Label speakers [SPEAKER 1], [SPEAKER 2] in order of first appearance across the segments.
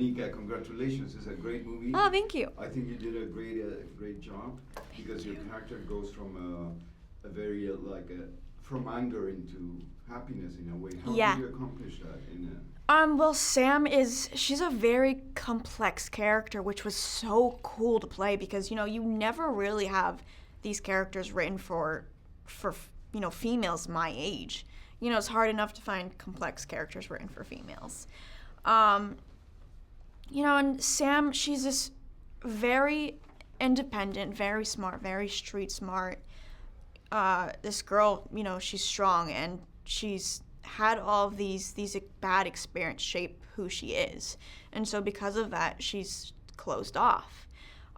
[SPEAKER 1] Danica, congratulations! It's a great movie.
[SPEAKER 2] Oh, thank you.
[SPEAKER 1] I think you did a great job because your character goes from a very from anger into happiness in a way. How
[SPEAKER 2] Yeah.
[SPEAKER 1] did you accomplish that?
[SPEAKER 2] Well, Sam she's a very complex character, which was so cool to play because, you never really have these characters written for females my age. It's hard enough to find complex characters written for females. And Sam, she's this very independent, very smart, very street smart. This girl, she's strong and she's had all of these bad experiences shape who she is. And so because of that, she's closed off.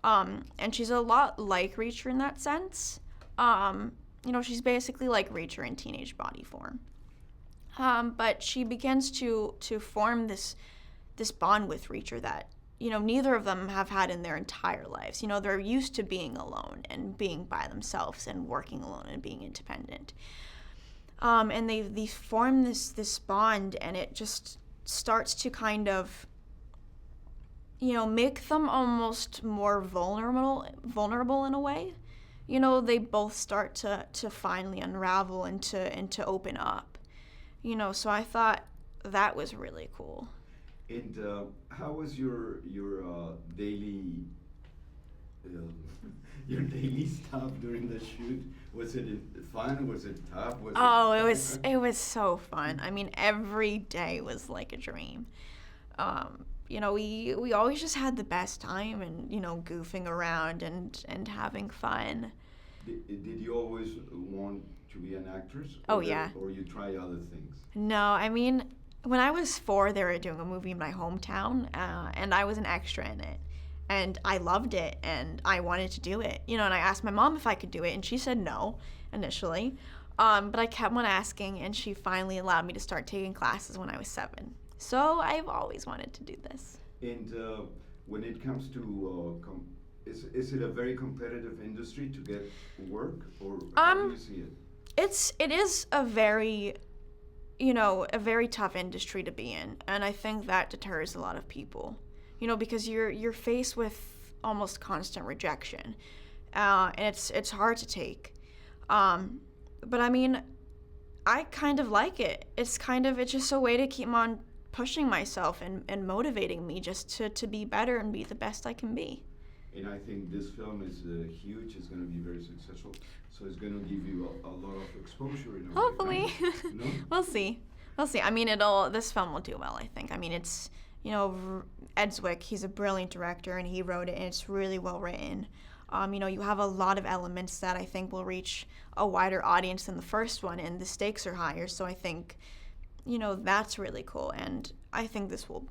[SPEAKER 2] And she's a lot like Reacher in that sense. She's basically like Reacher in teenage body form. But she begins to form this bond with Reacher that, neither of them have had in their entire lives. They're used to being alone and being by themselves and working alone and being independent. And they form this bond, and it just starts to kind of, make them almost more vulnerable in a way. They both start to finally unravel and to open up. So I thought that was really cool.
[SPEAKER 1] And how was your daily your daily stuff during the shoot? Was it fun? Was it tough?
[SPEAKER 2] It was so fun. I mean, every day was like a dream. We always just had the best time and goofing around and having fun.
[SPEAKER 1] Did you always want to be an actress?
[SPEAKER 2] Oh, yeah.
[SPEAKER 1] Or you try other things?
[SPEAKER 2] No, I mean, when I was 4, they were doing a movie in my hometown, and I was an extra in it. And I loved it, and I wanted to do it. And I asked my mom if I could do it, and she said no, initially. But I kept on asking, and she finally allowed me to start taking classes when I was 7. So I've always wanted to do this.
[SPEAKER 1] And when it comes to, is it a very competitive industry to get work, or how do you see it?
[SPEAKER 2] It is a very tough industry to be in, and I think that deters a lot of people. Because you're faced with almost constant rejection, and it's hard to take. But I mean, I kind of like it. It's just a way to keep on pushing myself and motivating me just to be better and be the best I can be.
[SPEAKER 1] And I think this film is huge. It's going to be very successful. So it's going to give you a lot of exposure in a
[SPEAKER 2] Hopefully.
[SPEAKER 1] way. Hopefully. No?
[SPEAKER 2] We'll see. I mean, this film will do well, I think. I mean, it's, Ed Zwick, he's a brilliant director, and he wrote it, and it's really well written. You have a lot of elements that I think will reach a wider audience than the first one, and the stakes are higher. So I think, that's really cool, and I think this will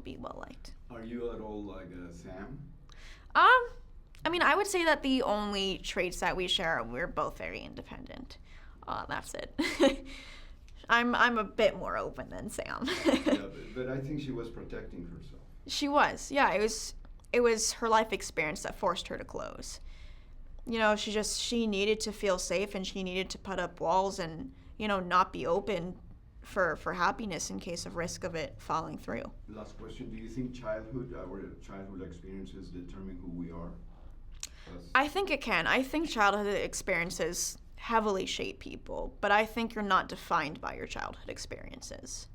[SPEAKER 2] be well liked.
[SPEAKER 1] Are you at all like Sam?
[SPEAKER 2] I mean, I would say that the only traits that we share, we're both very independent. That's it. I'm a bit more open than Sam.
[SPEAKER 1] Yeah, but I think she was protecting herself.
[SPEAKER 2] She was, yeah. It was her life experience that forced her to close. She needed to feel safe, and she needed to put up walls and not be open for happiness in case of risk of it falling through.
[SPEAKER 1] Last question: do you think our childhood experiences determine who we are?
[SPEAKER 2] I think it can. I think childhood experiences heavily shape people, but I think you're not defined by your childhood experiences.